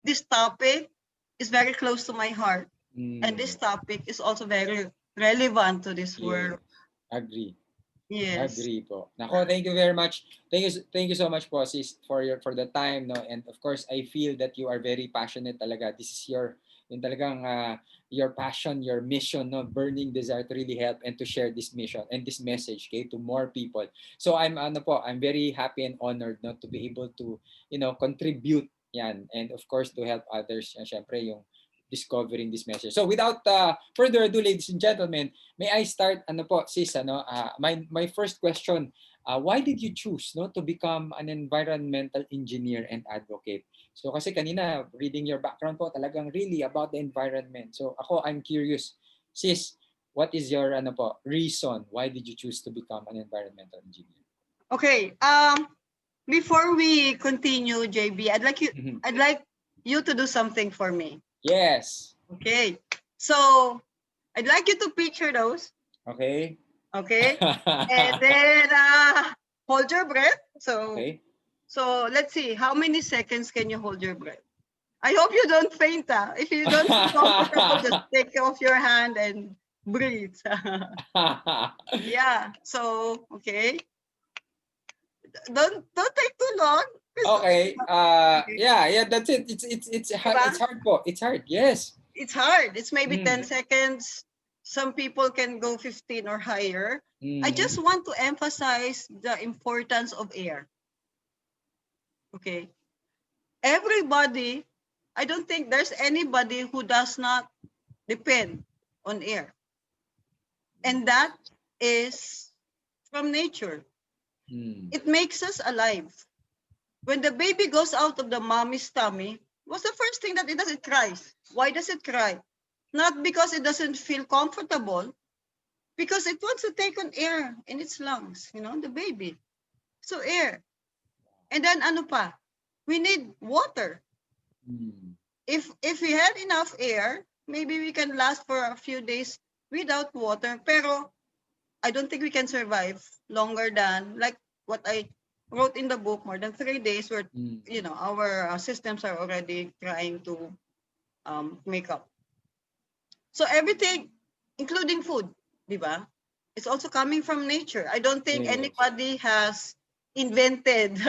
this topic is very close to my heart. And this Mm. topic is also very relevant to this Yeah. world. Agree. Yes. Agree po. Nako, thank you very much. Thank you so much po sis for the time, no. And of course, I feel that you are very passionate talaga. This is yung talagang your passion, your mission, no, burning desire to really help and to share this mission and this message, okay, to more people. So I'm very happy and honored, no, to be able to, contribute yan, and of course to help others. Syempre yung discovering this message. So without further ado, ladies and gentlemen, may I start, sis, my first question, why did you choose, no, to become an environmental engineer and advocate? So kasi kanina, reading your background po, talagang really about the environment. So I'm curious, sis, what is your, reason? Why did you choose to become an environmental engineer? Okay. Before we continue, JB, I'd like you to do something for me. Yes. Okay. So I'd like you to picture those. Okay. Okay. And then hold your breath. Okay. So let's see, how many seconds can you hold your breath? I hope you don't faint. If you don't feel comfortable, just take off your hand and breathe. Yeah. So okay. Don't take too long. Okay. Yeah, that's it. It's hard po. It's hard. Yes. It's hard. It's maybe 10 seconds. Some people can go 15 or higher. I just want to emphasize the importance of air. Okay. Everybody, I don't think there's anybody who does not depend on air. And that is from nature. It makes us alive. When the baby goes out of the mommy's tummy, what's the first thing that it does? It cries. Why does it cry? Not because it doesn't feel comfortable, because it wants to take on air in its lungs, the baby. So air. And then ano pa? We need water. If we had enough air, maybe we can last for a few days without water. Pero I don't think we can survive longer than like what I wrote in the book, more than 3 days where our systems are already trying to make up. So everything, including food, di ba? It's also coming from nature. I don't think anybody has invented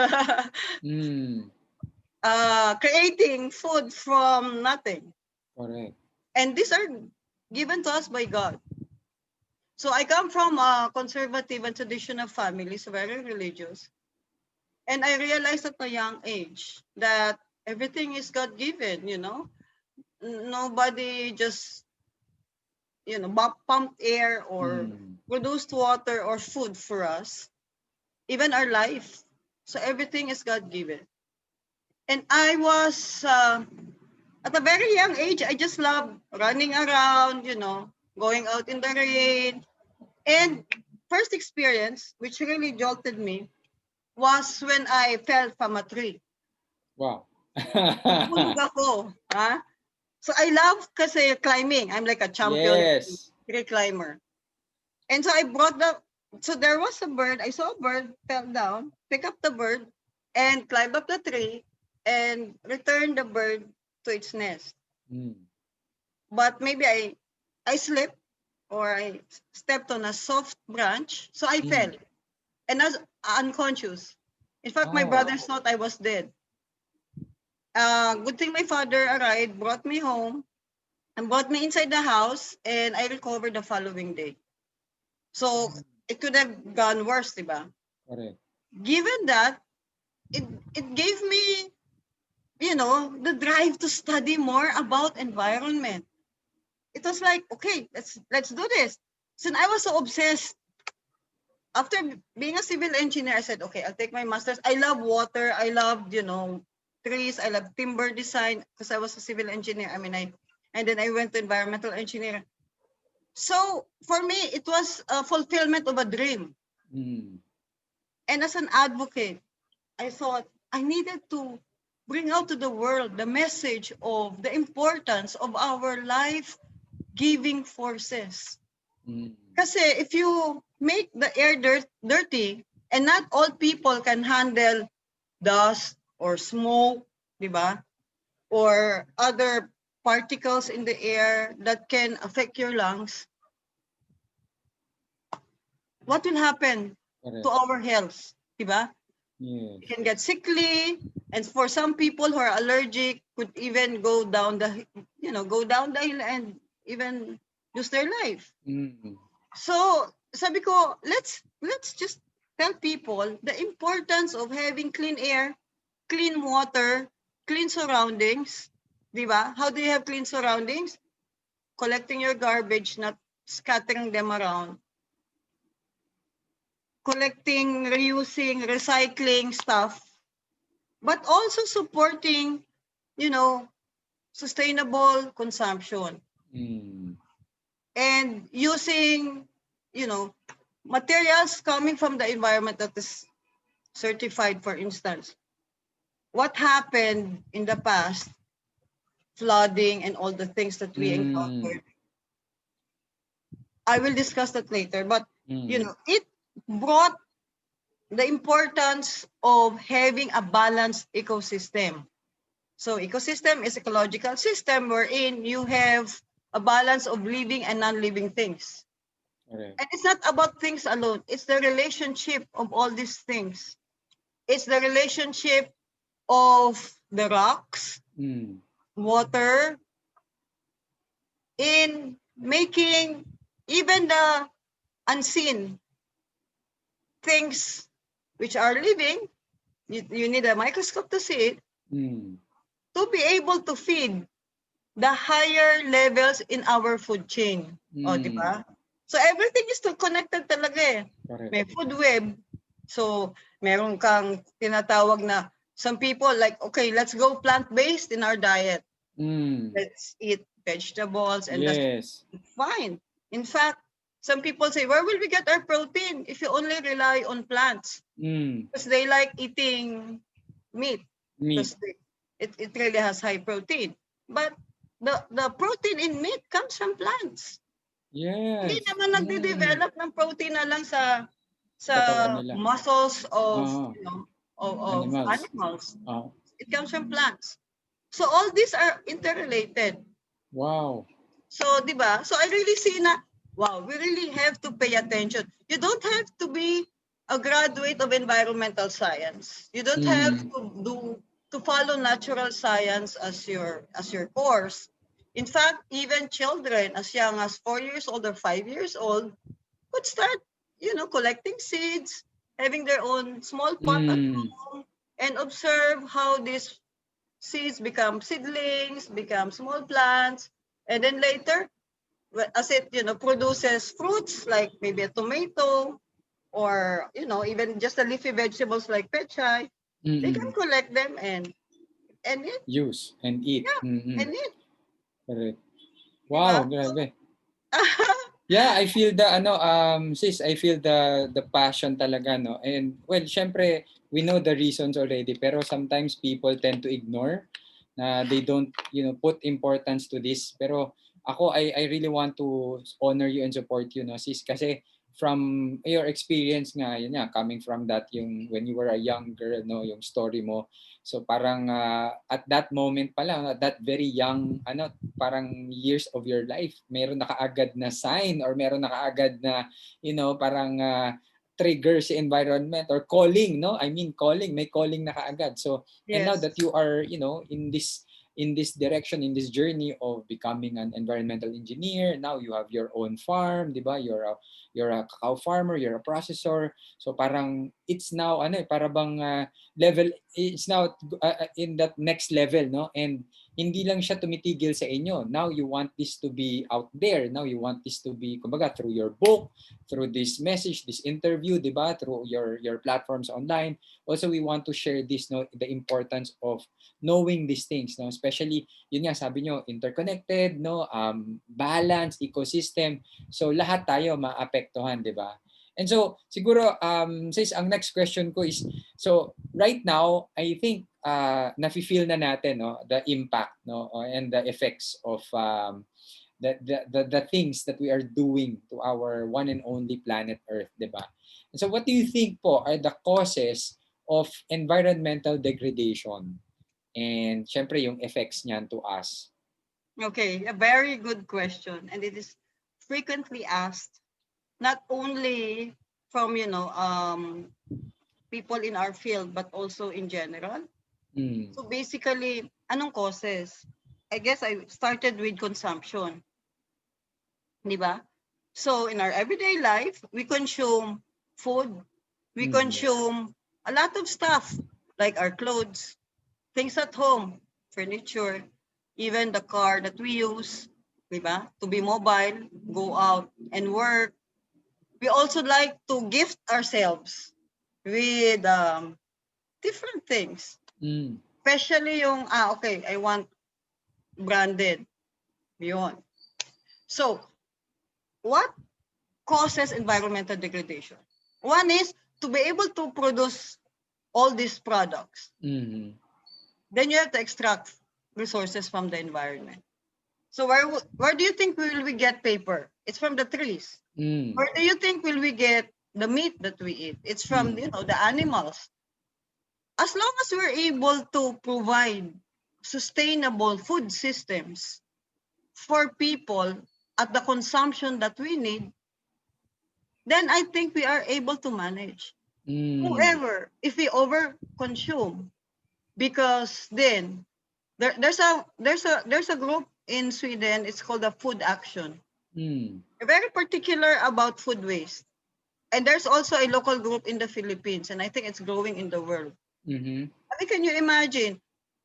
creating food from nothing. Correct. And these are given to us by God. So I come from a conservative and traditional family, so very religious. And I realized at a young age that everything is God-given, Nobody just, pumped air or produced water or food for us, even our life. So everything is God-given. And I was, at a very young age, I just loved running around, going out in the rain. And first experience, which really jolted me, was when I fell from a tree. Wow. Nabulog ako. So I love kasi climbing. I'm like a champion tree climber. And so so there was a bird. I saw a bird, fell down, pick up the bird, and climb up the tree, and return the bird to its nest. But maybe I slipped or I stepped on a soft branch, so I fell. And I was unconscious. In fact, my brothers thought I was dead. Good thing my father arrived, brought me home, and brought me inside the house, and I recovered the following day. So it could have gone worse, diba? Correct. Given that, it gave me, the drive to study more about environment. It was like, okay, let's do this. So I was so obsessed. After being a civil engineer, I said, okay, I'll take my master's. I love water. I love, trees. I love timber design because I was a civil engineer. And then I went to environmental engineering. So for me, it was a fulfillment of a dream. And as an advocate, I thought I needed to bring out to the world the message of the importance of our life-giving forces. Kasi if you make the air dirty, and not all people can handle dust or smoke, di ba? or other particles in the air that can affect your lungs, what will happen to our health? Diba? Yes. You can get sickly, and for some people who are allergic, could even go down the hill and even lose their life. So sabi ko, let's just tell people the importance of having clean air, clean water, clean surroundings. Diba? How do you have clean surroundings? Collecting your garbage, not scattering them around. Collecting, reusing, recycling stuff, but also supporting, sustainable consumption. And using, materials coming from the environment that is certified, for instance. What happened in the past, flooding and all the things that we encountered. I will discuss that later, but it brought the importance of having a balanced ecosystem. So ecosystem is ecological system wherein you have a balance of living and non-living things. And it's not about things alone. It's the relationship of all these things. It's the relationship of the rocks, water, in making even the unseen things which are living. You need a microscope to see it, to be able to feed the higher levels in our food chain. O, di ba? So everything is still connected talaga eh. May food web. So meron kang tinatawag na, some people like, okay, let's go plant-based in our diet. Let's eat vegetables and that's fine. In fact, some people say, where will we get our protein if you only rely on plants? Because they like eating meat. Because it really has high protein. But the protein in meat comes from plants. Hindi naman nagde-develop ng protein na lang sa muscles of of animals. It comes from plants. So all these are interrelated. Wow. So, di ba? So I really see na, wow, we really have to pay attention. You don't have to be a graduate of environmental science. You don't have to follow natural science as your course. In fact, even children as young as 4 years old or 5 years old could start, collecting seeds, having their own small pot at home, and observe how these seeds become seedlings, become small plants, and then later, as it produces fruits like maybe a tomato, or even just the leafy vegetables like pechay, they can collect them and eat. Use and eat. Yeah, and eat. Correct. Wow, grabe. Yeah, I feel the sis, I feel the passion talaga, no. And well, syempre we know the reasons already, pero sometimes people tend to ignore na they don't, put importance to this. Pero ako, I really want to honor you and support you, no, sis, kasi from your experience nga, yun nga, coming from that, yung when you were a young girl, no, yung story mo. So parang at that moment pa lang, at that very young, parang years of your life, meron na kaagad na sign or meron na kaagad na, parang trigger sa environment or calling, no? I mean calling, may calling na kaagad. So, and now that you are, in this direction, in this journey of becoming an environmental engineer, now you have your own farm, di ba? You're a cacao farmer, you're a processor. So parang it's now para bang level, it's now in that next level, no? And hindi lang siya tumitigil sa inyo. Now you want this to be out there. Now you want this to be, kumbaga, through your book, through this message, this interview, di ba? Through your platforms online. Also, we want to share this, no, the importance of knowing these things, no? Especially, yun nga, sabi nyo, interconnected, no? Balance, ecosystem. So, lahat tayo maapektuhan, di ba? And so, siguro, sis, ang next question ko is, so, right now, I think, nafe-feel na natin, no, the impact, no, and the effects of the things that we are doing to our one and only planet Earth, di ba? And so, what do you think po are the causes of environmental degradation? and syempre yung effects niyan to us. Okay, a very good question, and it is frequently asked, not only from people in our field, but also in general. So basically, anong causes? I guess I started with consumption. Di ba? So in our everyday life, we consume food, we consume a lot of stuff, like our clothes, things at home, furniture, even the car that we use, di ba? To be mobile, go out and work. We also like to gift ourselves with different things. Especially yung, okay, I want branded. Yun. So, what causes environmental degradation? One is to be able to produce all these products. Then you have to extract resources from the environment. So where do you think will we get paper? It's from the trees. Where do you think will we get the meat that we eat? It's from the animals. As long as we're able to provide sustainable food systems for people at the consumption that we need, then I think we are able to manage. However, if we overconsume, because then there's a group in Sweden, it's called the Food Action. Very particular about food waste. And there's also a local group in the Philippines, and I think it's growing in the world. I mean, can you imagine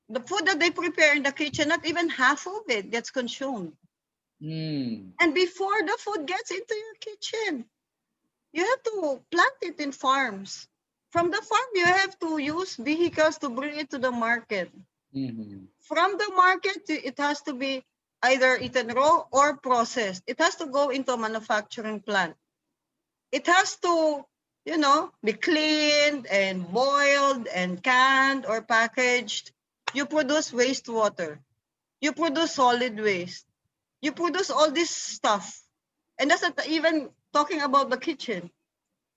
the food that they prepare in the kitchen, not even half of it gets consumed. And before the food gets into your kitchen, you have to plant it in farms. From the farm, you have to use vehicles to bring it to the market. From the market, it has to be either eaten raw or processed. It has to go into a manufacturing plant. It has to, be cleaned and boiled and canned or packaged. You produce wastewater. You produce solid waste. You produce all this stuff. And that's not even talking about the kitchen.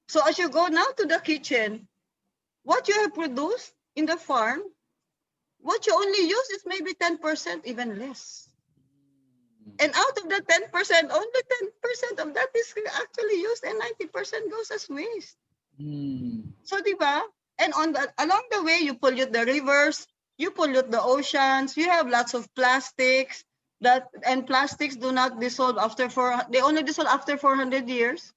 So as you go now to the kitchen, what you have produced in the farm, what you only use is maybe 10%, even less. And out of the 10%, only 10% of that is actually used and 90% goes as waste. So, diba? And along the way, you pollute the rivers, you pollute the oceans, you have lots of plastics, and plastics do not dissolve they only dissolve after 400 years.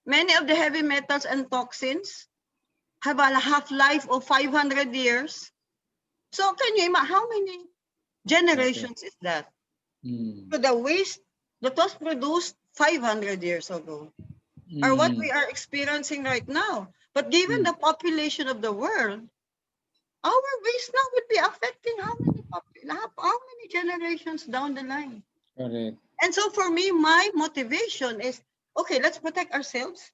Many of the heavy metals and toxins have a half-life of 500 years. So can you imagine how many generations is that? So the waste that was produced 500 years ago are what we are experiencing right now. But given the population of the world, our waste now would be affecting how many generations down the line. Correct. And so for me, my motivation is, okay, let's protect ourselves,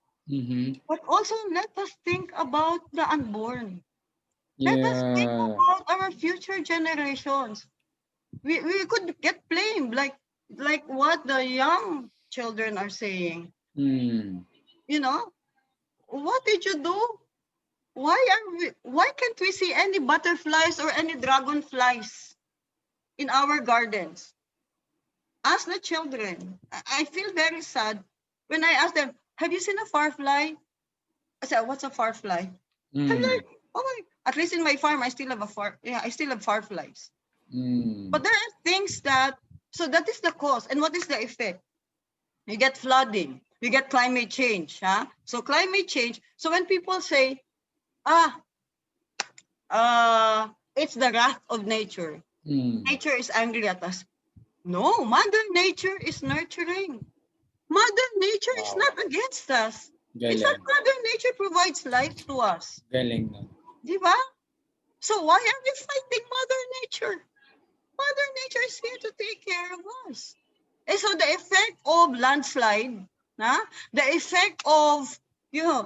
but also let us think about the unborn. Yeah. Let us think about our future generations. We could get blamed, like what the young children are saying. What did you do? Why can't we see any butterflies or any dragonflies in our gardens? Ask the children. I feel very sad when I ask them, have you seen a firefly? I said, what's a firefly? I'm like, oh my, at least in my farm, I still have fireflies. But there are things so that is the cause. And what is the effect? You get flooding, you get climate change. So climate change, so when people say, it's the wrath of nature. Nature is angry at us. No, Mother Nature is nurturing. Mother Nature is not against us. Galing. It's that Mother Nature provides life to us. Galing, no? Diba? So why are we fighting Mother Nature? Mother Nature is here to take care of us. And so the effect of landslide, the effect of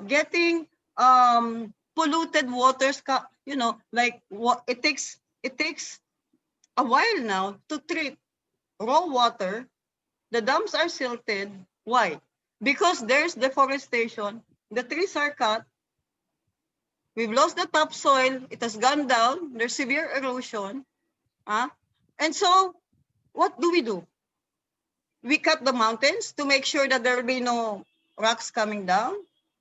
getting polluted waters, like what it takes a while now to treat raw water. The dams are silted. Why? Because there's deforestation. The trees are cut. We've lost the topsoil. It has gone down. There's severe erosion. And so what do? We cut the mountains to make sure that there will be no rocks coming down.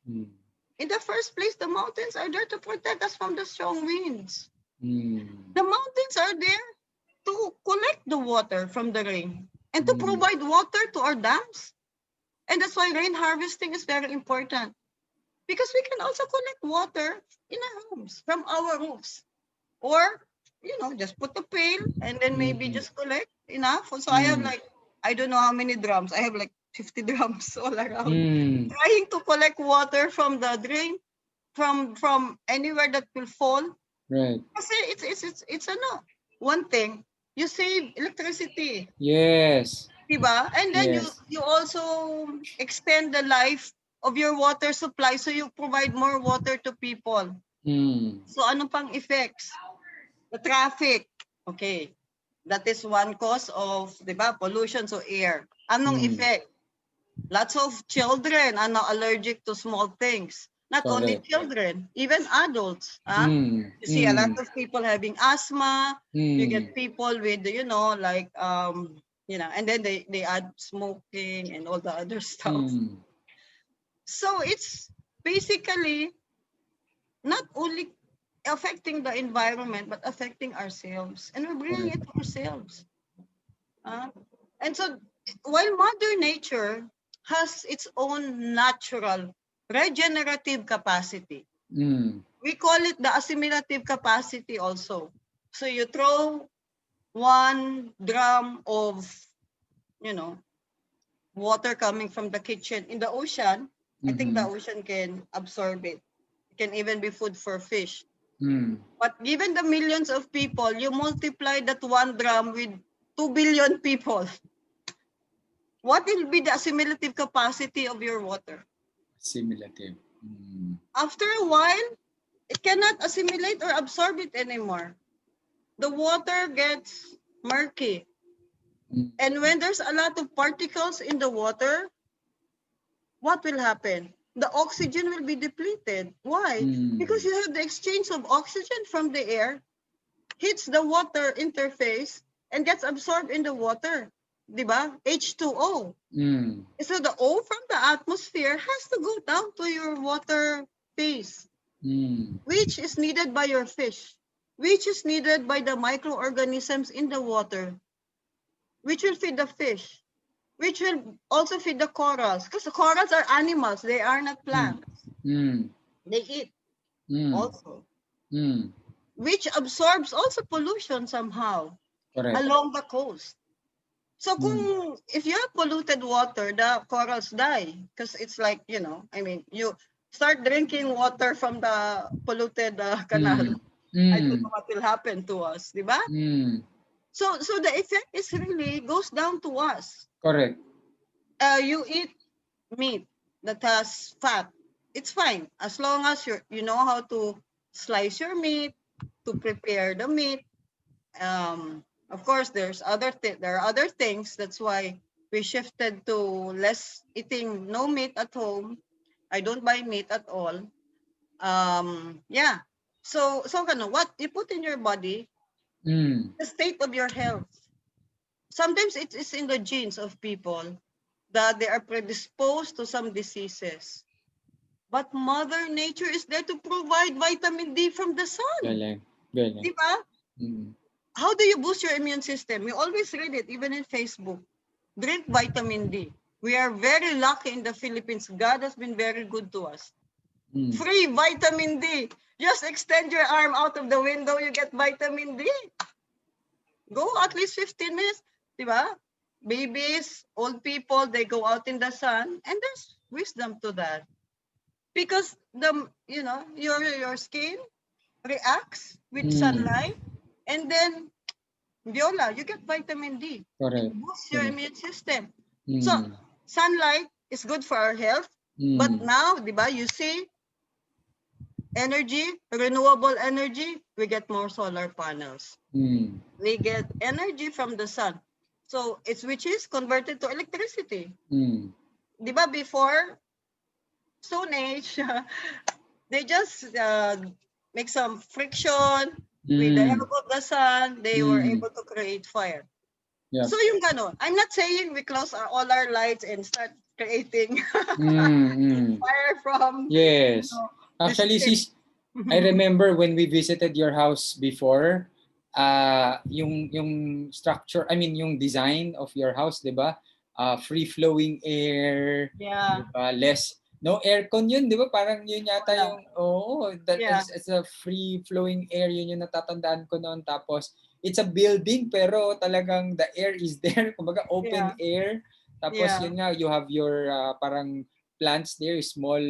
In the first place, the mountains are there to protect us from the strong winds. The mountains are there to collect the water from the rain and to provide water to our dams. And that's why rain harvesting is very important, because we can also collect water in our homes from our roofs, or just put a pail and then maybe just collect enough. So I have like, I don't know how many drums. I have like 50 drums all around, trying to collect water from the drain, from anywhere that will fall. Right. It's one thing, you save electricity. Yes. Diba? And then Yes. you also extend the life of your water supply, so you provide more water to people. So ano pang effects? The traffic. Okay. That is one cause of, diba, pollution, so air. Anong effect? Lots of children are now allergic to small things. Not only children, even adults. You see a lot of people having asthma. You get people with, like, and then they add smoking and all the other stuff. So it's basically not only affecting the environment, but affecting ourselves. And we're bringing it to ourselves. And so while Mother Nature has its own natural regenerative capacity, we call it the assimilative capacity also. So you throw 1 drum of, water coming from the kitchen in the ocean, I think the ocean can absorb it. It can even be food for fish. But given the millions of people, you multiply that 1 drum with 2 billion people. What will be the assimilative capacity of your water? Assimilative. After a while, it cannot assimilate or absorb it anymore. The water gets murky. And when there's a lot of particles in the water, what will happen? The oxygen will be depleted. Why? Because you have the exchange of oxygen from the air, hits the water interface, and gets absorbed in the water. Diba? H2O. So the O from the atmosphere has to go down to your water phase, which is needed by your fish, which is needed by the microorganisms in the water, which will feed the fish, which will also feed the corals, because the corals are animals, they are not plants. They eat also, which absorbs also pollution somehow along the coast. So if you have polluted water, the corals die, because it's like, you start drinking water from the polluted canal. I don't know what will happen to us, diba? So the effect is really goes down to us. Correct. You eat meat that has fat, it's fine as long as you know how to slice your meat, to prepare the meat. Of course, there are other things. That's why we shifted to less eating, no meat at home. I don't buy meat at all. Yeah. So what you put in your body, the state of your health. Sometimes it is in the genes of people that they are predisposed to some diseases. But Mother Nature is there to provide vitamin D from the sun. Galing. Diba? How do you boost your immune system? We always read it, even in Facebook. Drink vitamin D. We are very lucky in the Philippines. God has been very good to us. Free vitamin D. Just extend your arm out of the window, you get vitamin D. Go at least 15 minutes. Diba? Babies, old people, they go out in the sun, and there's wisdom to that. Because your skin reacts with sunlight, and then Viola, you get vitamin D. Correct. It boosts your immune system. So sunlight is good for our health. But now, diba, you see energy, renewable energy, we get more solar panels. We get energy from the sun. So which is converted to electricity. Diba, before Stone Age, They just make some friction with the help of the sun. They were able to create fire. Yeah. So yung ganon. I'm not saying we close all our lights and start creating fire from Yes. the Actually, street. sis, I remember when we visited your house before, yung structure, I mean yung design of your house, 'di ba? Free flowing air, 'di Yeah. ba? Less no aircon yun, 'di ba? Parang yun yata Wala. yung that Yeah. is a free flowing air, yun yung natatandaan ko noon. Tapos it's a building pero talagang the air is there, kumbaga open Yeah. air. Tapos Yeah. yun nga, you have your parang plants there, small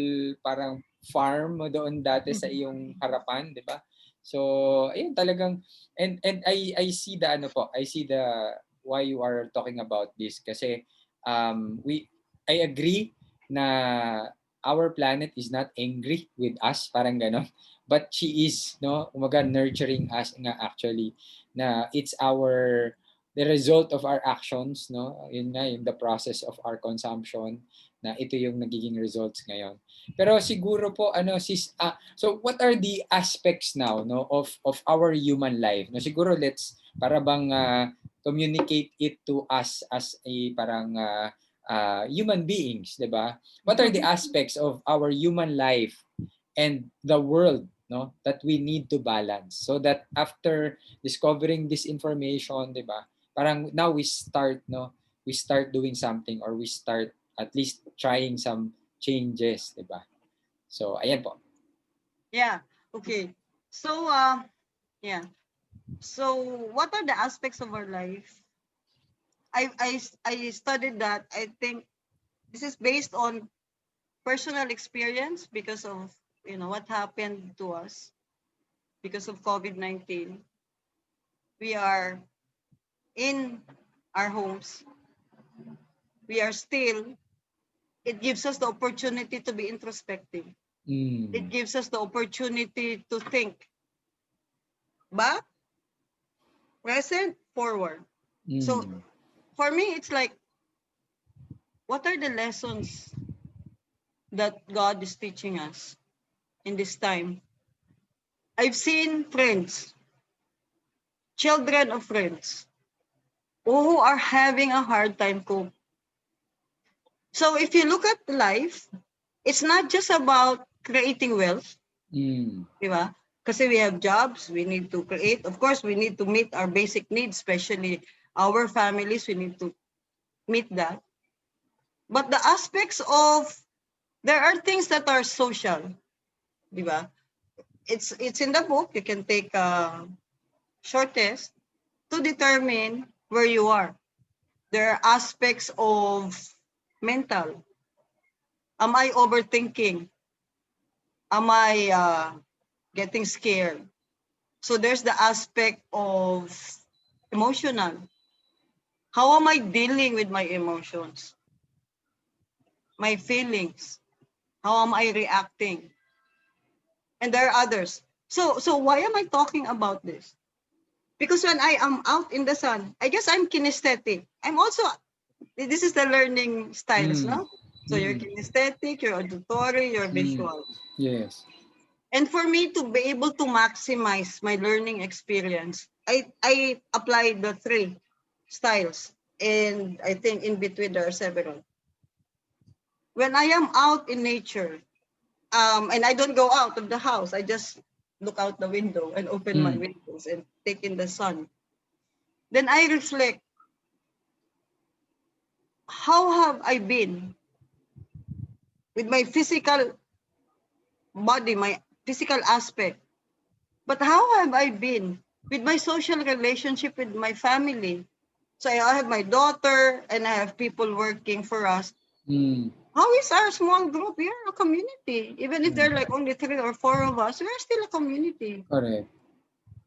parang farm mo doon dati sa iyong harapan, 'di ba? So, ayun talagang and I see the ano po, I see the why you are talking about this kasi I agree na our planet is not angry with us, parang ganon. But she is, no, umaga nurturing us nga actually na it's the result of our actions, no? Yun nga, yung the process of our consumption na ito yung nagiging results ngayon. Pero siguro po ano sis so what are the aspects now no of our human life? No siguro let's para bang communicate it to us as a parang human beings, 'di ba? What are the aspects of our human life and the world no that we need to balance so that after discovering this information, 'di ba? Parang now we start doing something or we start at least trying some changes, 'di ba? So, ayan po. Yeah. Okay. So, yeah. So, what are the aspects of our life? I studied that. I think this is based on personal experience because of what happened to us because of COVID-19. We are in our homes. We are still. It gives us the opportunity to be introspective. It gives us the opportunity to think back, present, forward. So for me, it's like, what are the lessons that God is teaching us in this time? I've seen friends, children of friends, who are having a hard time cope. So if you look at life, it's not just about creating wealth, di ba? Kasi we have jobs, we need to create. Of course, we need to meet our basic needs, especially our families, we need to meet that. But the aspects of, there are things that are social, di ba? It's in the book. You can take a short test to determine where you are. There are aspects of mental. Am I overthinking? Am I getting scared? So there's the aspect of emotional. How am I dealing with my emotions? My feelings? How am I reacting? And there are others. So why am I talking about this? Because when I am out in the sun, I guess I'm kinesthetic. I'm also, this is the learning styles, no? So you're kinesthetic, you're auditory, you're visual. Yes. And for me to be able to maximize my learning experience, I applied the three styles. And I think in between there are several. When I am out in nature, and I don't go out of the house, I just look out the window and open my windows and take in the sun. Then I reflect, how have I been with my physical body, my physical aspect? But how have I been with my social relationship with my family? So I have my daughter and I have people working for us. How is our small group? We are a community. Even if there are like only 3 or 4 of us, we are still a community. Correct.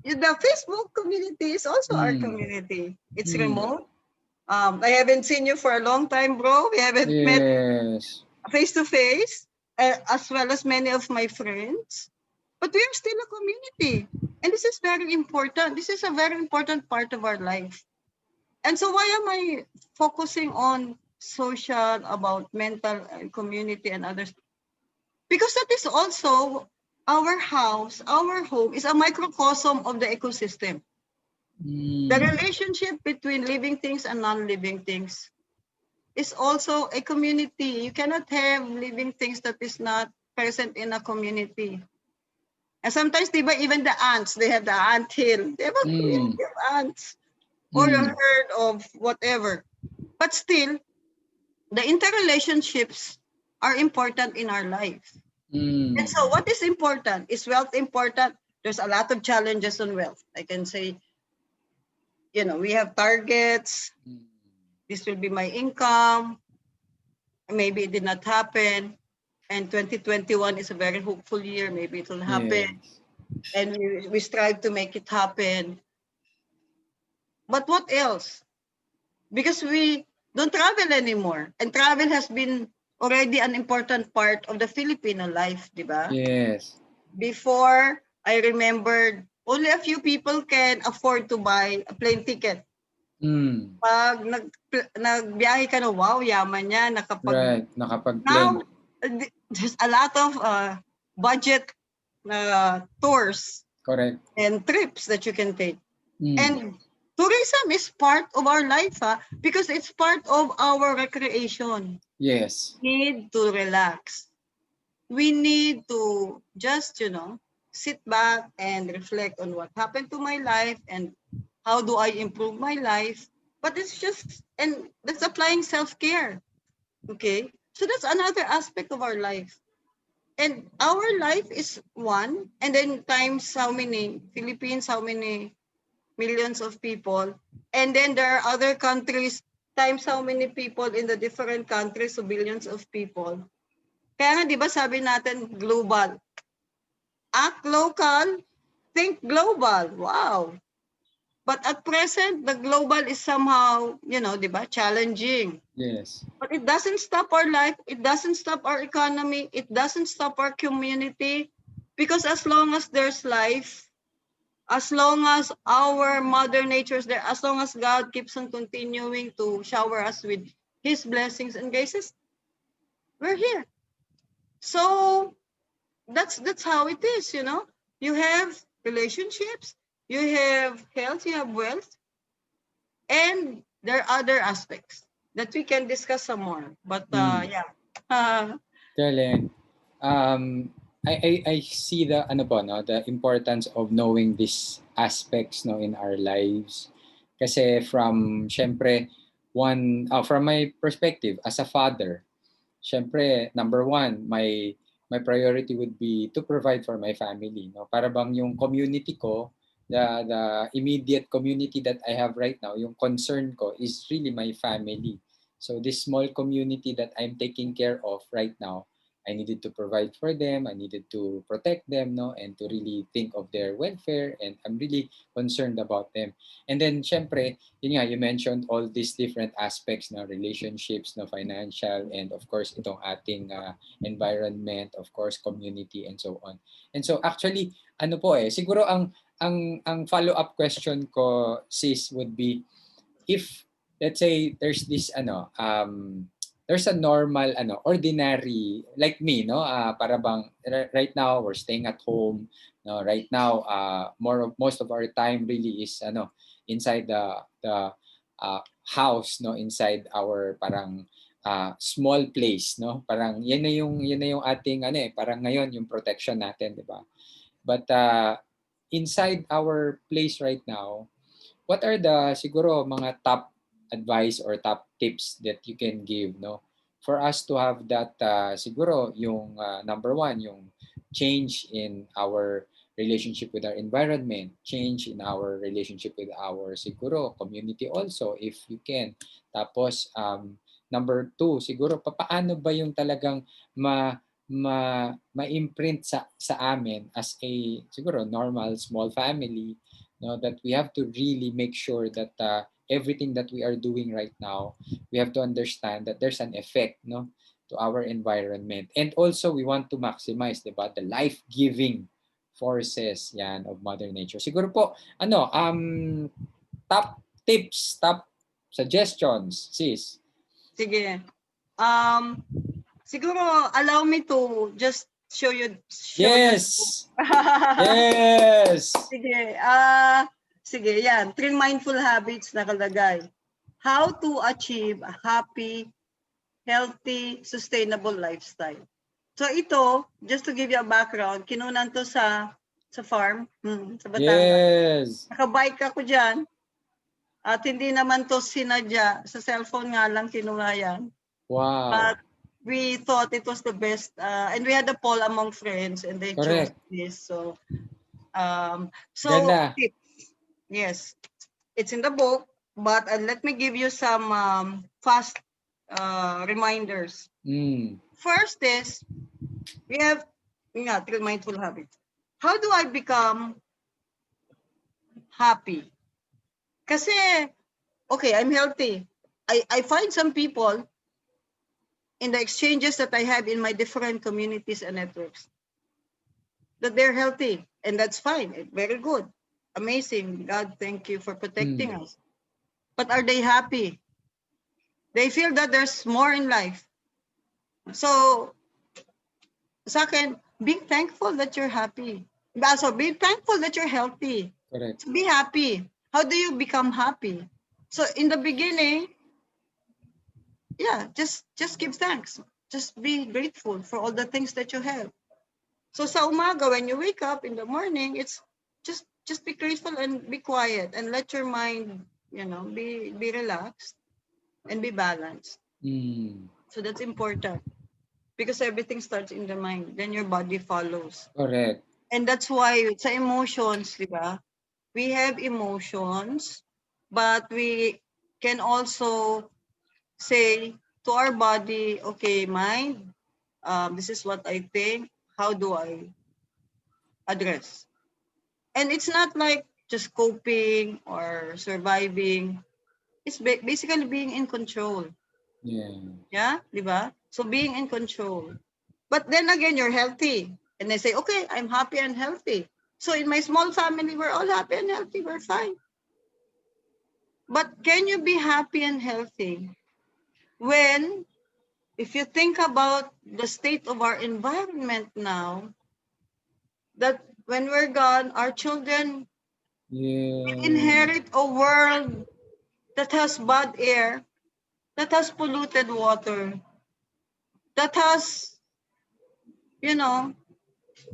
The Facebook community is also our community. It's remote. I haven't seen you for a long time, bro. We haven't met face to face, as well as many of my friends. But we are still a community. And this is very important. This is a very important part of our life. And so why am I focusing on social, about mental and community and others? Because that is also our house, our home is a microcosm of the ecosystem. The relationship between living things and non-living things is also a community. You cannot have living things that is not present in a community. And sometimes, even the ants, they have the ant hill. They have a community of ants or a herd of whatever. But still, the interrelationships are important in our life. And so what is important? Is wealth important? There's a lot of challenges on wealth. I can say, we have targets. This will be my income. Maybe it did not happen. And 2021 is a very hopeful year. Maybe it will happen. Yes. And we strive to make it happen. But what else? Because we don't travel anymore. And travel has been already an important part of the Filipino life, di ba? Yes. Before, I remembered only a few people can afford to buy a plane ticket. Pag nagbiyahe ka na, wow, yaman niya, Right, nakapag-plane. Now, there's a lot of budget tours. Correct. And trips that you can take. And tourism is part of our life, because it's part of our recreation. Yes. We need to relax. We need to just, sit back and reflect on what happened to my life and how do I improve my life. But it's just, and that's applying self-care. Okay? So that's another aspect of our life. And our life is one, and then times how many Philippines, how many millions of people, and then there are other countries times how many people in the different countries, so billions of people. Kaya nga, di ba sabi natin, global. Act local, think global. Wow. But at present, the global is somehow, di ba, challenging. Yes. But it doesn't stop our life. It doesn't stop our economy. It doesn't stop our community. Because as long as there's life, as long as our mother nature is there, as long as God keeps on continuing to shower us with his blessings and graces, we're here. So that's how it is, You have relationships, you have health, you have wealth, and there are other aspects that we can discuss some more. But yeah. Galing. I see the the importance of knowing these aspects in our lives. Kasi syempre from my perspective as a father, syempre number one, my priority would be to provide for my family, Para bang yung community ko, the immediate community that I have right now, yung concern ko is really my family. So this small community that I'm taking care of right now, I needed to provide for them, I needed to protect them, and to really think of their welfare, and I'm really concerned about them. And then, syempre, yun nga, you mentioned all these different aspects na relationships, financial, and of course, itong ating environment, of course, community, and so on. And so, actually, siguro ang follow-up question ko, sis, would be, if let's say there's this there's a normal ordinary like me, para bang right now we're staying at home, right now most of our time really is inside the house, inside our parang small place, parang yan na yung ating parang ngayon yung protection natin, di ba? But inside our place right now, what are the siguro mga top advice or top tips that you can give, for us to have that siguro yung number one, yung change in our relationship with our environment, change in our relationship with our siguro community also, if you can. Tapos number two, siguro paano ba yung talagang ma-imprint sa amin as a siguro normal small family, that we have to really make sure that everything that we are doing right now, we have to understand that there's an effect, to our environment. And also, we want to maximize, diba, the life-giving forces yan of Mother Nature. Siguro po, top tips, top suggestions, sis. Sige. Siguro, allow me to just show you. Yes. Yes. Sige. Sige, yan. 3 mindful habits nakalagay. How to achieve a happy, healthy, sustainable lifestyle. So ito, just to give you a background, kinunan to sa farm, sa Batangas. Yes. Nakabike ako dyan. At hindi naman to sinadya. Sa cellphone nga lang kinuha yan. Wow. But we thought it was the best. And we had a poll among friends and they chose this. So, Ganda. tips. Yes. It's in the book. But let me give you some fast reminders. First is, we have 3 mindful habits. How do I become happy? Kasi, okay, I'm healthy. I find some people in the exchanges that I have in my different communities and networks that they're healthy, and that's fine. Very good. Amazing. God, thank you for protecting us. But are they happy? They feel that there's more in life. So, sa akin, be thankful that you're happy. Also, be thankful that you're healthy. Correct. So be happy. How do you become happy? So in the beginning, yeah, just give thanks. Just be grateful for all the things that you have. So sa umaga, when you wake up in the morning, it's just be grateful and be quiet and let your mind, be relaxed and be balanced. So that's important because everything starts in the mind. Then your body follows. Correct. And that's why sa emotions, di ba? We have emotions, but we can also say to our body, okay, mind, this is what I think. How do I address? And it's not like just coping or surviving. It's basically being in control. Yeah, di ba? So being in control. But then again, you're healthy. And they say, okay, I'm happy and healthy. So in my small family, we're all happy and healthy. We're fine. But can you be happy and healthy when, if you think about the state of our environment now, that when we're gone, our children will inherit a world that has bad air, that has polluted water, that has,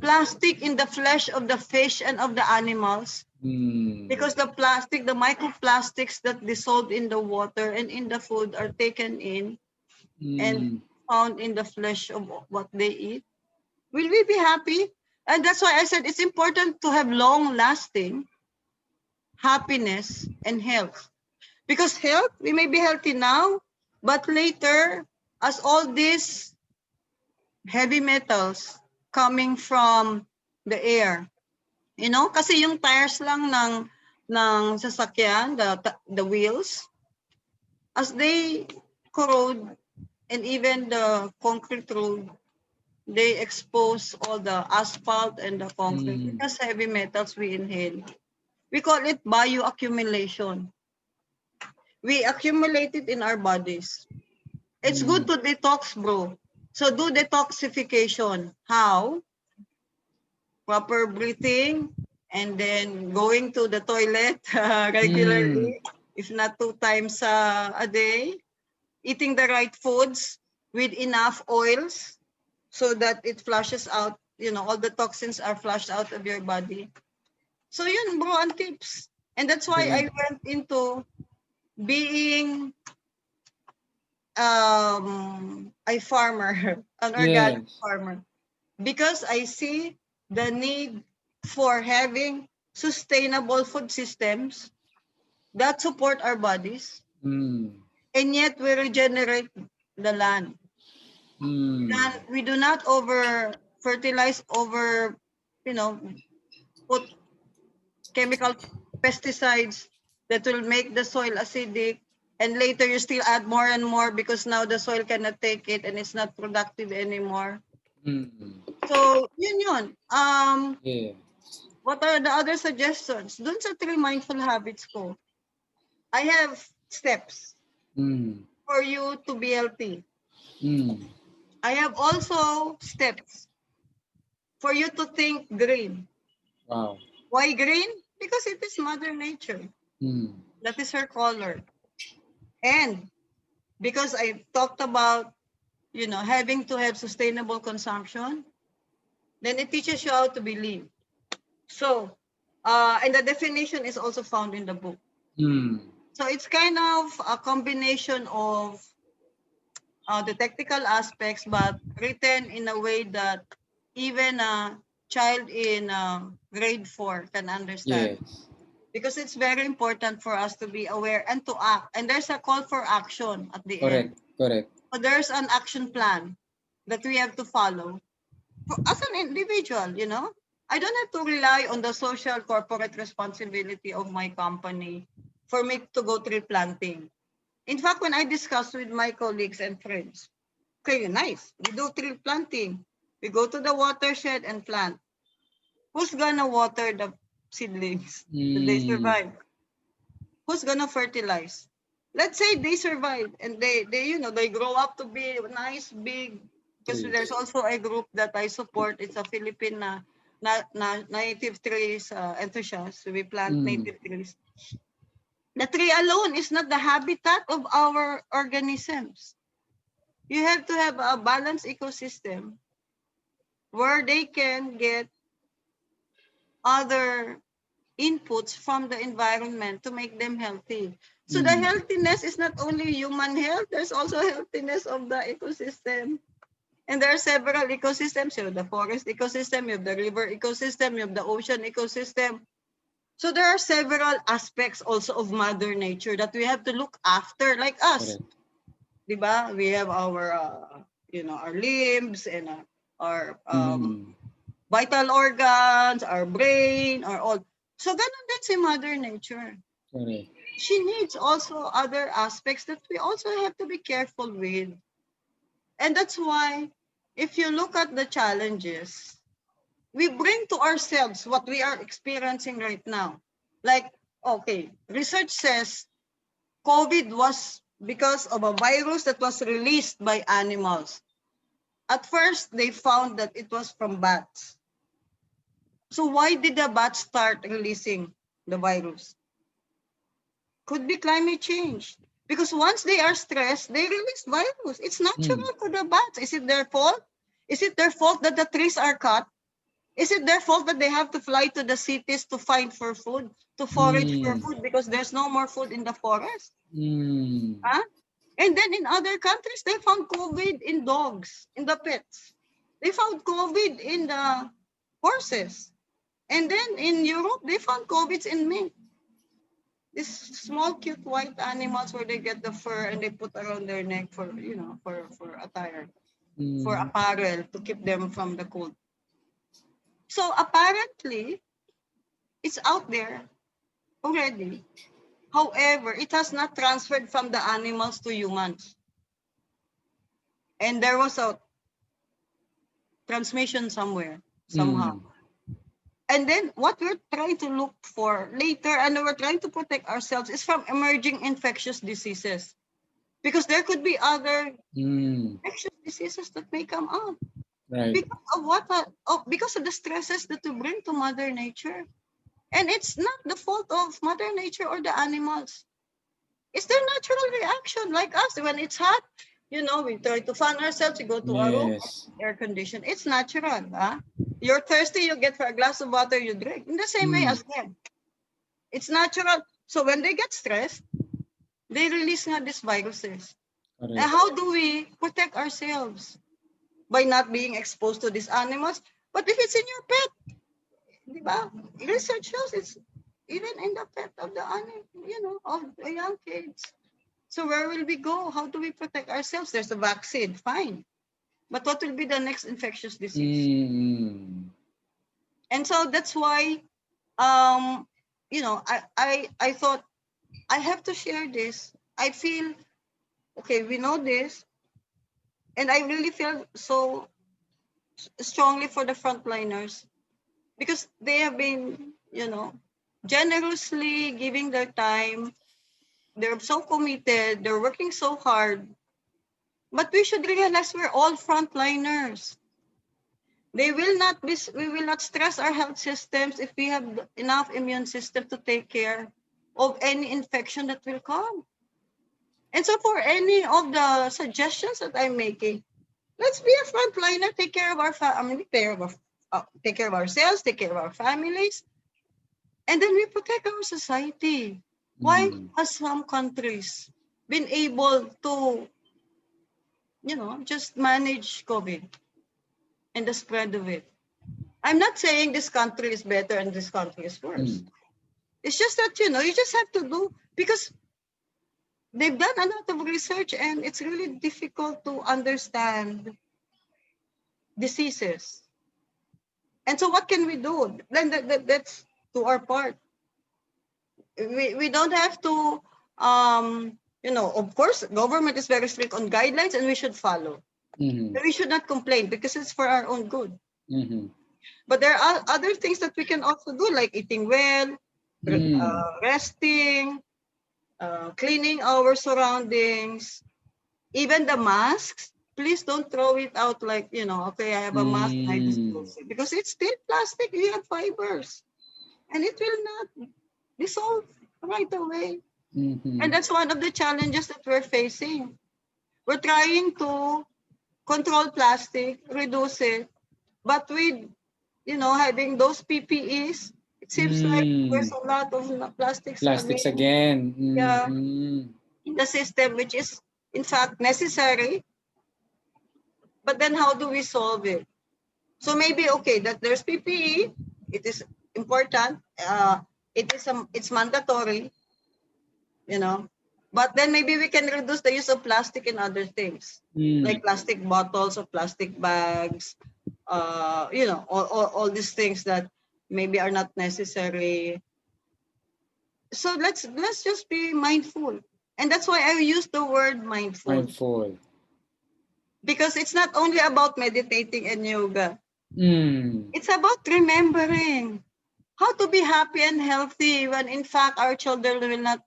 plastic in the flesh of the fish and of the animals. Because the microplastics that dissolve in the water and in the food are taken in and found in the flesh of what they eat. Will we be happy? And that's why I said it's important to have long-lasting happiness and health. Because health, we may be healthy now, but later, as all these heavy metals coming from the air, kasi yung tires lang ng sasakyan, the wheels, as they corrode, and even the concrete road, they expose all the asphalt and the concrete because heavy metals we inhale. We call it bioaccumulation. We accumulate it in our bodies. It's good to detox, bro. So do detoxification. How? Proper breathing, and then going to the toilet regularly, if not 2 times a day. Eating the right foods with enough oils so that it flushes out, all the toxins are flushed out of your body. So yun, bro, ang tips. And that's why I went into being a farmer, an organic farmer. Because I see the need for having sustainable food systems that support our bodies, and yet we regenerate the land. We do not over-fertilize, put chemical pesticides that will make the soil acidic, and later you still add more and more because now the soil cannot take it and it's not productive anymore. So, yun. What are the other suggestions? Dun sa 3 mindful habits ko, I have steps for you to be healthy. I have also steps for you to think green. Wow. Why green? Because it is Mother Nature. That is her color. And because I talked about, having to have sustainable consumption, then it teaches you how to believe. So, and the definition is also found in the book. So it's kind of a combination of the technical aspects, but written in a way that even a child in grade 4 can understand. Yes. Because it's very important for us to be aware and to act. And there's a call for action at the end. Correct. So there's an action plan that we have to follow. As an individual, I don't have to rely on the social corporate responsibility of my company for me to go tree planting. In fact, when I discuss with my colleagues and friends, okay, nice, we do tree planting. We go to the watershed and plant. Who's gonna water the seedlings? Did they survive? Who's gonna fertilize? Let's say they survive and they grow up to be nice, big. Because there's also a group that I support. It's a Philippine native trees enthusiast. So we plant native trees. The tree alone is not the habitat of our organisms. You have to have a balanced ecosystem where they can get other inputs from the environment to make them healthy. So the healthiness is not only human health, there's also healthiness of the ecosystem. And there are several ecosystems. You have the forest ecosystem, you have the river ecosystem, you have the ocean ecosystem. So there are several aspects also of Mother Nature that we have to look after, like us. Diba? We have our, our limbs and our vital organs, our brain, our all. So ganun din si Mother Nature. Correct. She needs also other aspects that we also have to be careful with. And that's why, if you look at the challenges, we bring to ourselves what we are experiencing right now. Like, okay, research says COVID was because of a virus that was released by animals. At first, they found that it was from bats. So why did the bats start releasing the virus? Could be climate change. Because once they are stressed, they release virus. It's natural to the bats. Is it their fault? Is it their fault that the trees are cut? Is it their fault that they have to fly to the cities to find for food, to forage for food because there's no more food in the forest? Huh? And then in other countries, they found COVID in dogs, in the pets. They found COVID in the horses. And then in Europe, they found COVID in mink. These small, cute white animals where they get the fur and they put around their neck for, for attire, for apparel to keep them from the cold. So apparently, it's out there already. However, it has not transferred from the animals to humans. And there was a transmission somewhere, somehow. And then what we're trying to look for later, and we're trying to protect ourselves, is from emerging infectious diseases. Because there could be other infectious diseases that may come out. Right. Because of because of the stresses that we bring to Mother Nature. And it's not the fault of Mother Nature or the animals. It's their natural reaction, like us. When it's hot, we try to fan ourselves, we go to a room, air condition. It's natural. Huh? You're thirsty, you get for a glass of water, you drink. In the same way as them. It's natural. So when they get stressed, they release these viruses. And how do we protect ourselves? By not being exposed to these animals. But if it's in your pet, diba? Research shows it's even in the pet of the animal, of the young kids. So where will we go? How do we protect ourselves? There's a vaccine, fine. But what will be the next infectious disease? And so that's why, I thought I have to share this. I feel, okay, we know this. And I really feel so strongly for the frontliners because they have been, generously giving their time. They're so committed. They're working so hard. But we should realize we're all frontliners. we will not stress our health systems if we have enough immune system to take care of any infection that will come. And so for any of the suggestions that I'm making, let's be a frontliner, take care of our take care of ourselves, take care of our families, and then we protect our society. Why has some countries been able to, just manage COVID and the spread of it? I'm not saying this country is better and this country is worse. It's just that, you just have to do, because they've done a lot of research and it's really difficult to understand diseases. And so what can we do? Then that's to our part. We don't have to, of course, government is very strict on guidelines and we should follow. We should not complain because it's for our own good. But there are other things that we can also do, like eating well, resting, cleaning our surroundings, even the masks. Please don't throw it out like, okay, I have a mask and I dispose it. Because it's still plastic, we have fibers. And it will not dissolve right away. And that's one of the challenges that we're facing. We're trying to control plastic, reduce it, but with, having those PPEs, it seems like there's a lot of plastics again. Yeah, in the system, which is in fact necessary. But then how do we solve it? So maybe, okay, that there's PPE, it is important, it's mandatory, but then maybe we can reduce the use of plastic in other things, like plastic bottles or plastic bags, all these things that maybe are not necessary. So let's just be mindful. And that's why I use the word mindful. Because it's not only about meditating and yoga. It's about remembering how to be happy and healthy when in fact our children will not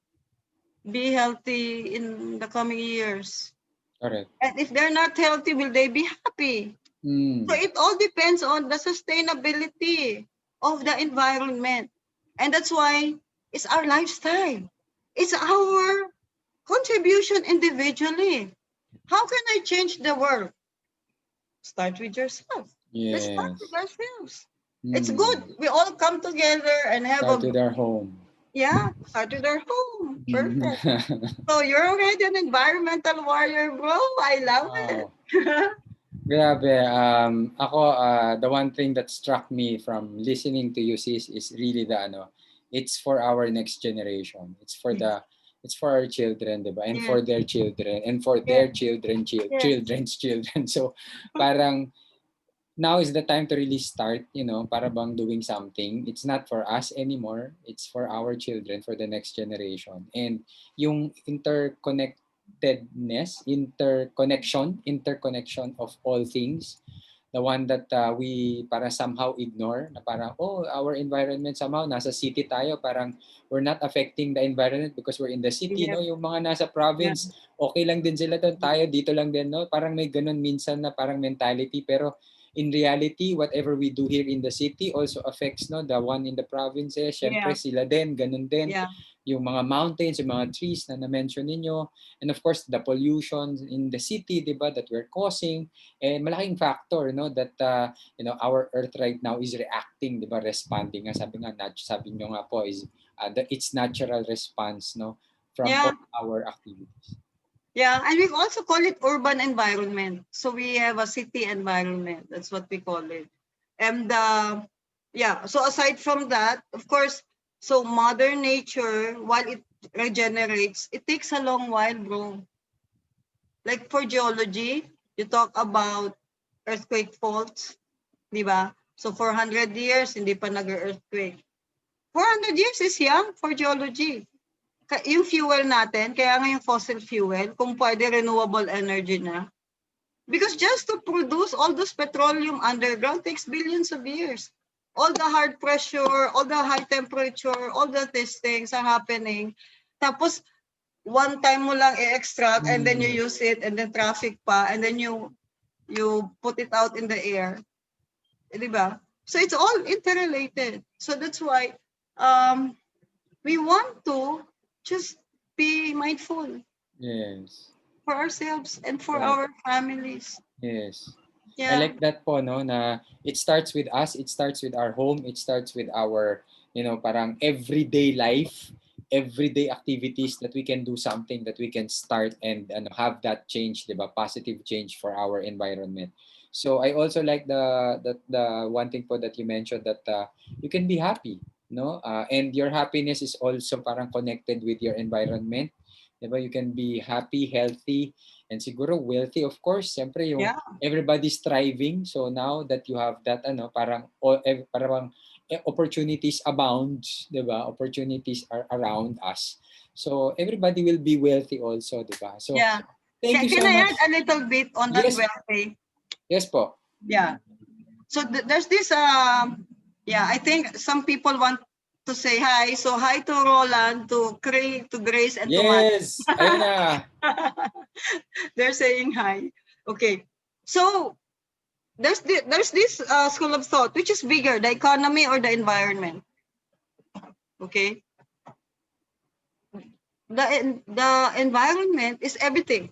be healthy in the coming years. Correct. And if they're not healthy, will they be happy? So it all depends on the sustainability of the environment. And that's why it's our lifestyle. It's our contribution individually. How can I change the world? Start with yourself. Let's start with ourselves. It's good. We all come together and have start with our home. Yeah, start with our home. Perfect. So you're already an environmental warrior, bro. I love it. Grabe. Ako, the one thing that struck me from listening to you, sis, is really it's for our next generation. It's for our children, diba? And for their children, and for their children's children. So, parang, now is the time to really start, para bang doing something. It's not for us anymore. It's for our children, for the next generation. And yung interconnection of all things, the one that we para somehow ignore, na parang, our environment somehow, nasa city tayo, parang we're not affecting the environment because we're in the city, no? Yung mga nasa province, okay lang din sila doon, tayo dito lang din, no? Parang may ganun minsan na parang mentality, pero in reality, whatever we do here in the city also affects the one in the provinces. Syempre sila din, ganun din. Yung mga mountains, yung mga trees na na-mention ninyo. And of course, the pollution in the city, diba, that we're causing. And malaking factor, that our earth right now is reacting, diba, responding. Sabi nyo nga po is its natural response, from all our activities. Yeah, and we also call it urban environment. So we have a city environment. That's what we call it. And so aside from that, of course, so Mother Nature, while it regenerates, it takes a long while, bro. Like for geology, you talk about earthquake faults, di ba? So 400 years, hindi pa nag-earthquake. 400 years is young for geology. Yung fuel natin, kaya nga yung fossil fuel, kung pwede renewable energy na. Because just to produce all those petroleum underground takes billions of years. All the hard pressure, all the high temperature, all these things are happening. Tapos, one time mo lang i-extract and then you use it and then traffic pa and then you put it out in the air. Diba? So it's all interrelated. So that's why we want to just be mindful Yes. for ourselves and for Right. our families. Yes. I Yeah. like that po, no, na it starts with us, it starts with our home, it starts with our, parang everyday life, everyday activities that we can do something that we can start and have that change, diba? Positive change for our environment. So I also like the one thing po that you mentioned that you can be happy, no? And your happiness is also parang connected with your environment. Diba? You can be happy, healthy, and siguro wealthy, of course. Siyempre, yung Yeah. everybody's thriving. So now that you have that, parang opportunities abound, di ba? Opportunities are around us. So everybody will be wealthy also, di ba? So Yeah. thank you Can so I much. add a little bit on that Yes, wealthy? yes po. Yeah. So there's this yeah, I think some people want to say hi. So hi to Roland, to Grace, and to Matt. Yes, ayun na. They're saying hi. Okay. So there's this school of thought, which is bigger, the economy or the environment. Okay. The environment is everything.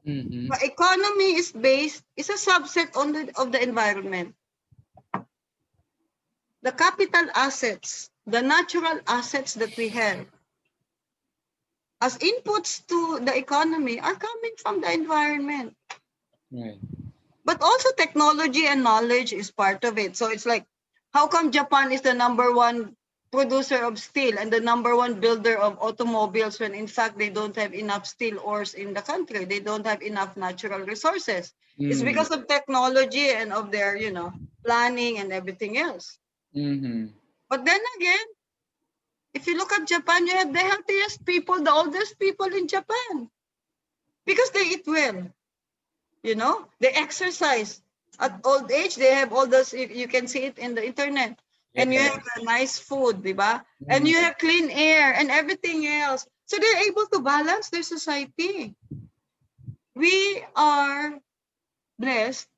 Mm-hmm. The economy is a subset of the environment. The capital assets, the natural assets that we have as inputs to the economy are coming from the environment. Right. But also technology and knowledge is part of it. So it's like, how come Japan is the number one producer of steel and the number one builder of automobiles when in fact they don't have enough steel ores in the country? They don't have enough natural resources. It's Mm. because of technology and of their, planning and everything else. Mm-hmm. But then again, if you look at Japan, you have the healthiest people, the oldest people in Japan because they eat well. They exercise at old age. They have all those, you can see it in the internet, and you have Yes. a nice food, diba? And you Mm. have clean air and everything else, so they're able to balance their society. We are blessed.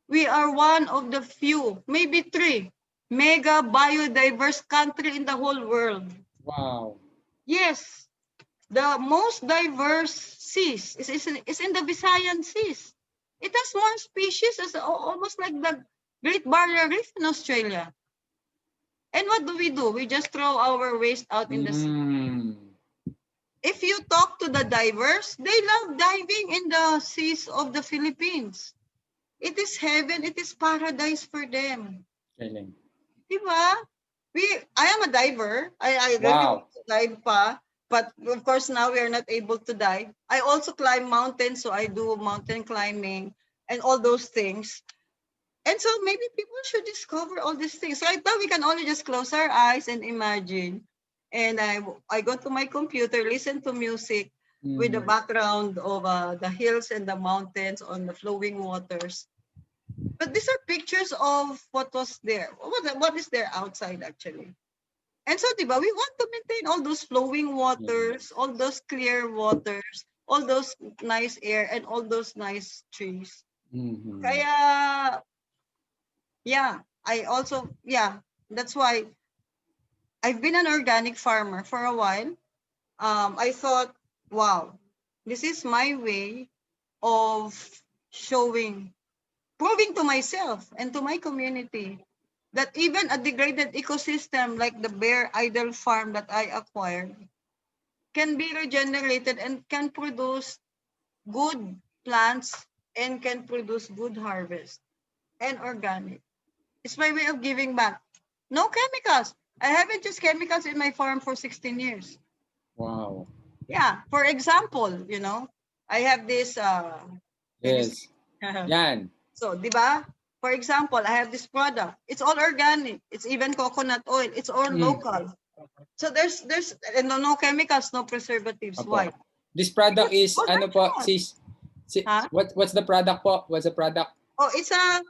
We are one of the few, maybe three, mega biodiverse country in the whole world. Wow. Yes, the most diverse seas is in the Visayan Seas. It has more species as almost like the Great Barrier Reef in Australia. And what do? We just throw our waste out in the sea. Mm. If you talk to the divers, they love diving in the seas of the Philippines. It is heaven, it is paradise for them. Galing. Diba? I am a diver. I really Wow. want to dive pa. But of course now we are not able to dive. I also climb mountains, so I do mountain climbing and all those things. And so maybe people should discover all these things. Right now we can only just close our eyes and imagine. And I go to my computer, listen to music with the Mm. background of the hills and the mountains on the flowing waters. But these are pictures of what was there. What is there outside actually? And so, diba, we want to maintain all those flowing waters, Yes. all those clear waters, all those nice air, and all those nice trees. Mm-hmm. Kaya, yeah, that's why I've been an organic farmer for a while. I thought, wow, this is my way of showing proving to myself and to my community that even a degraded ecosystem like the bare idle farm that I acquired can be regenerated and can produce good plants and can produce good harvest and organic. It's my way of giving back. No chemicals. I haven't used chemicals in my farm for 16 years. Wow. Yeah, for example, I have this can you see? Yes. Yan. So, di ba? For example, I have this product. It's all organic. It's even coconut oil. It's all Mm. local. So there's no chemicals, no preservatives. Opo. Why? This product Because is all ano po, natural. sis? Huh? What's the product po? What's the product? Oh, it's a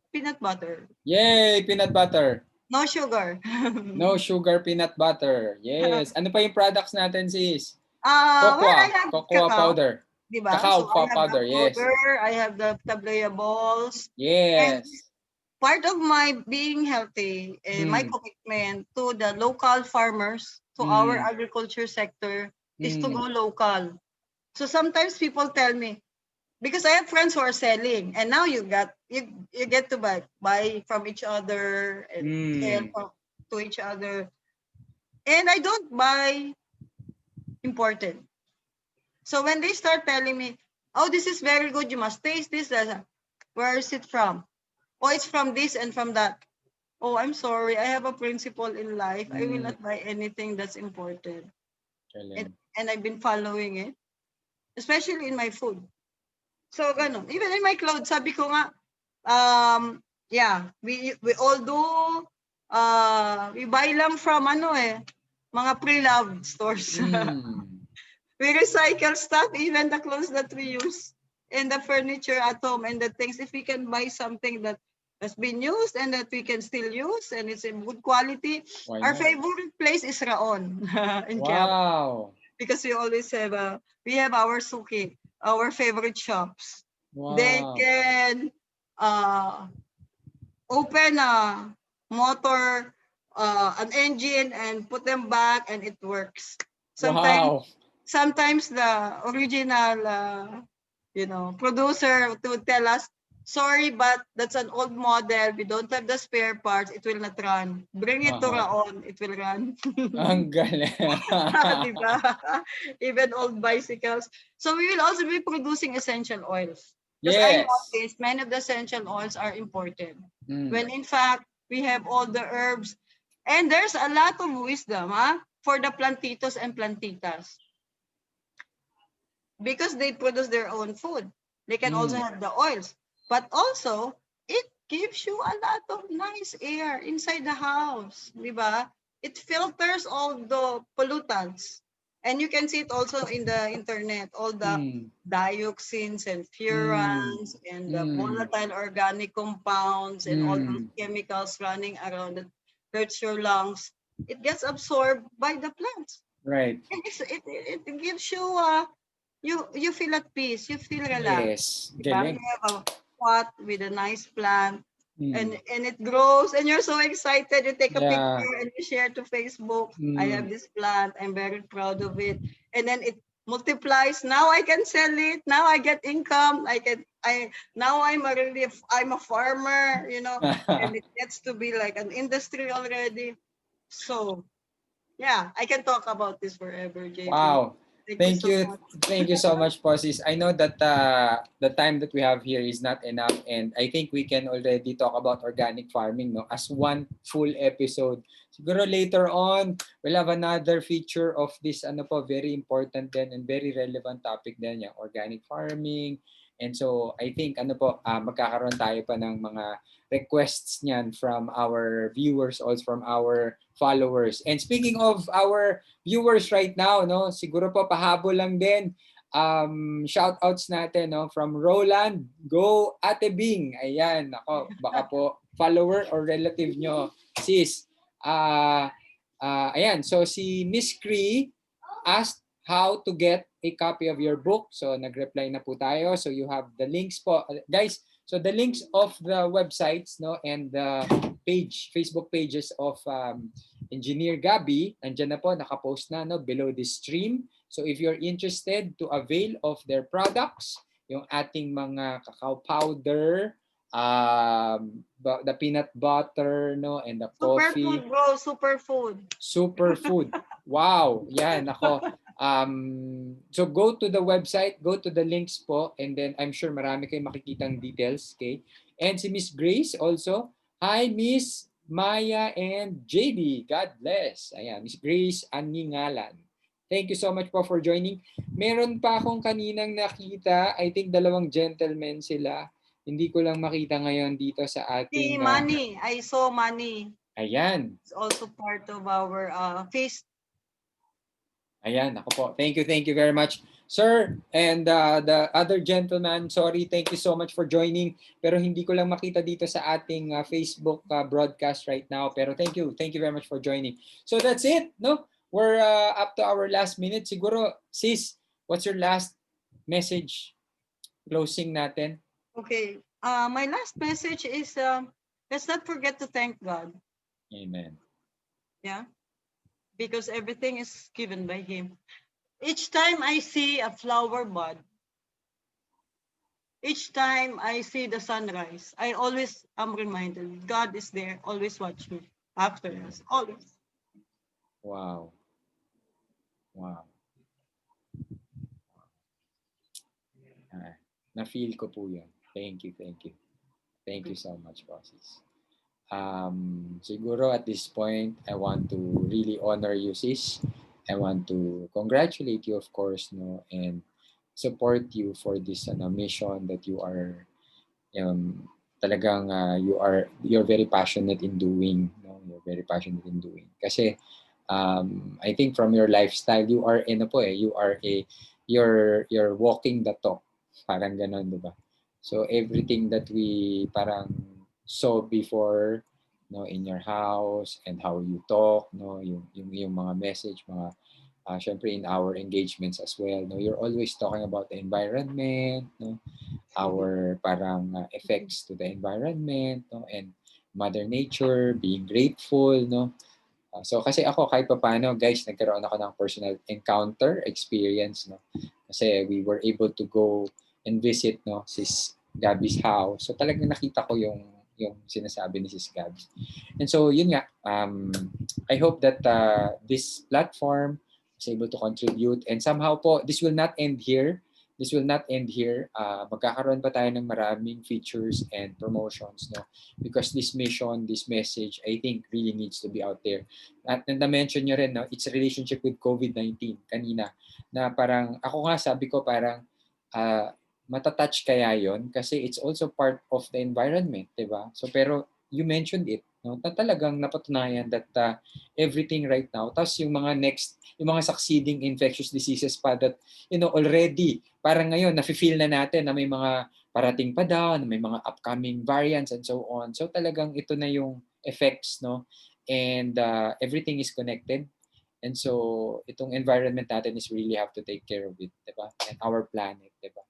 peanut butter. Yay, peanut butter. No sugar. No sugar peanut butter. Yes. Ano pa yung products natin, sis? Well, I Cocoa. have Cocoa cacao, powder. di ba? Cacao So I have the powder. Yes. powder, I have the tablea balls, and Yes. part of my being healthy, my commitment to the local farmers, to our agriculture sector, is to go local. So sometimes people tell me, because I have friends who are selling, and now you get to buy from each other and sell to each other, and I don't buy imported. So when they start telling me, "Oh, this is very good, you must taste this," where is it from? Oh, it's from this and from that. Oh, I'm sorry. I have a principle in life. I will not buy anything that's imported. And I've been following it, especially in my food. So, ganun. Even in my clothes, sabi ko nga, yeah, we all do, we buy lang from mga pre-loved stores. We recycle stuff, even the clothes that we use, and the furniture at home, and the things. If we can buy something that has been used and that we can still use and it's in good quality. Our favorite place is Raon in Quiapo. Because we always have we have our suki, our favorite shops. They can open a motor, an engine, and put them back, and it works. Sometimes the original, producer would tell us, "Sorry, but that's an old model. We don't have the spare parts. It will not run. Bring it to Raon. It will run." Ang galing. Diba? Even old bicycles. So we will also be producing essential oils. Because I noticed many of the essential oils are imported. When in fact, we have all the herbs. And there's a lot of wisdom for the plantitos and plantitas. Because they produce their own food. They can also have the oils. But also, it gives you a lot of nice air inside the house. Diba? It filters all the pollutants. And you can see it also in the internet, all the dioxins and furans and the volatile organic compounds and all those chemicals running around that hurts your lungs. It gets absorbed by the plants. Right. And it gives you you feel at peace, you feel relaxed. Yes. Galing. You have a pot with a nice plant and it grows and you're so excited. You take a picture and you share to Facebook. I have this plant. I'm very proud of it. And then it multiplies. Now I can sell it. Now I get income. Now I'm a farmer, and it gets to be like an industry already. So yeah, I can talk about this forever, JP. Wow. Thank you so much, Possis. I know that the time that we have here is not enough, and I think we can already talk about organic farming as one full episode. Siguro later on, we'll have another feature of this very important then and very relevant topic din, yung organic farming. And so I think magkakaroon tayo pa ng mga requests niyan from our viewers, also from our followers. And speaking of our viewers right now, siguro po pahabol lang din shoutouts natin from Roland, go Ate Bing. Ayan, baka po follower or relative nyo, sis. Ayan, so si Miss Cree asked how to get a copy of your book. So nag-reply na po tayo. So you have the links po. Guys, so the links of the websites and the Facebook pages of Engineer Gabie, andyan na po, nakapost na below this stream. So if you're interested to avail of their products, yung ating mga cacao powder, the peanut butter, and the coffee. Superfood, bro. Superfood. Superfood. Wow. Yan, ako. So go to the website, go to the links po, and then I'm sure marami kayong makikitang details. Okay? And si Miss Grace also. Hi, Miss Maya and JD. God bless. Ayan, Miss Grace Aningalan. Thank you so much po for joining. Meron pa akong kaninang nakita. I think dalawang gentlemen sila. Hindi ko lang makita ngayon dito sa ating... Si Manny. I saw Manny. Ayan. It's also part of our feast. Ayan, ako po. Thank you very much. Sir, and the other gentleman, sorry, thank you so much for joining. Pero hindi ko lang makita dito sa ating Facebook broadcast right now. Pero thank you very much for joining. So that's it, no? We're up to our last minute. Siguro, sis, what's your last message? Closing natin. Okay. My last message is let's not forget to thank God. Amen. Yeah. Because everything is given by Him. Each time I see a flower bud, each time I see the sunrise, I always am reminded God is there, always watching after us, always. Wow. Wow. Na-feel ko po yan. Thank you, thank you. Thank you so much, bosses. Siguro at this point, I want to really honor you, sis. I want to congratulate you, of course, no, and support you for this mission that you are talagang you're very passionate in doing, no? You're very passionate in doing. Kasi I think from your lifestyle, you are you're walking the talk. Parang ganon, di ba? So everything that we parang saw before, no, in your house and how you talk, no, yung mga message, mga syempre in our engagements as well, no, you're always talking about the environment, no, our parang effects to the environment, no, and mother nature, being grateful, no. So kasi ako kahit papaano, guys, nagkaroon ako ng personal encounter experience, no. Kasi we were able to go and visit, no, sis Gabie's house. So talagang nakita ko yung sinasabi ni sis Gabie. And so yun nga, I hope that this platform is able to contribute, and somehow po this will not end here. This will not end here. Magkakaroon pa tayo ng maraming features and promotions, no? Because this mission, this message, I think really needs to be out there. At na-mention nyo rin, no? It's a relationship with COVID-19 kanina. Na parang, ako nga sabi ko parang, matatouch kaya yon kasi it's also part of the environment, di ba? So pero you mentioned it, no? Na talagang napatunayan that everything right now, tapos yung mga succeeding infectious diseases pa that, already, parang ngayon, nafe-feel na natin na may mga parating pa daw, na may mga upcoming variants and so on. So talagang ito na yung effects, no? And everything is connected. And so itong environment natin is really have to take care of it, diba? And our planet, diba?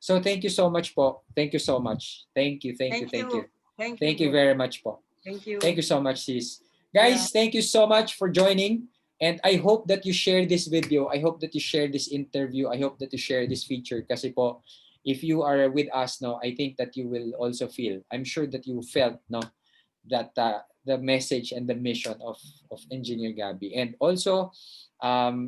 So thank you so much po. Thank you so much. Thank you, thank you, thank you. Thank you very much po. Thank you. Thank you so much, sis. Guys, thank you so much for joining. And I hope that you share this video. I hope that you share this interview. I hope that you share this feature. Kasi po, if you are with us, no, I think that you will also feel. I'm sure that you felt, no, that the message and the mission of Engineer Gabie. And also,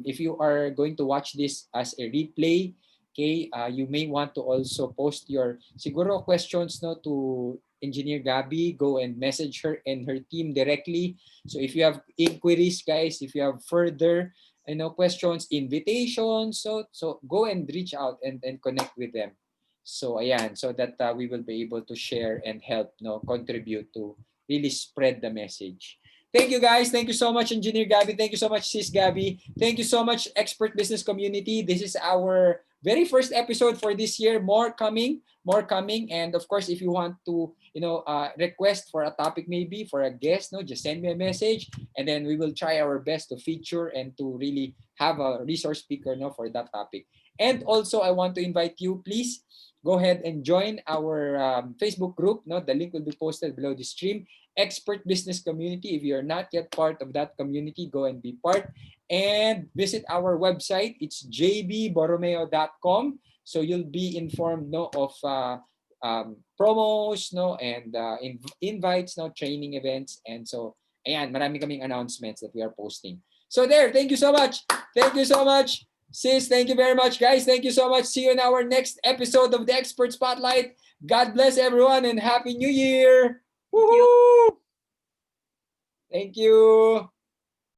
if you are going to watch this as a replay, okay, you may want to also post your siguro questions, no, to Engineer Gabie. Go and message her and her team directly. So if you have inquiries, guys, if you have further questions, invitations, so go and reach out and connect with them. So ayan, so that we will be able to share and help, contribute to really spread the message. Thank you, guys. Thank you so much, Engineer Gabie. Thank you so much, Sis Gabie. Thank you so much, expert business community. This is our very first episode for this year. More coming. And of course, if you want to, request for a topic, maybe for a guest, just send me a message, and then we will try our best to feature and to really have a resource speaker, for that topic. And also, I want to invite you, please go ahead and join our Facebook group. The link will be posted below the stream. Expert business community. If you're not yet part of that community, go and be part. And visit our website. It's jbborromeo.com. So you'll be informed, of promos, and invites, training events. And so, ayan, marami kaming announcements that we are posting. So there, thank you so much. Thank you so much. Sis, thank you very much, guys. Thank you so much. See you in our next episode of the Expert Spotlight. God bless everyone and Happy New Year. Woohoo! Thank you.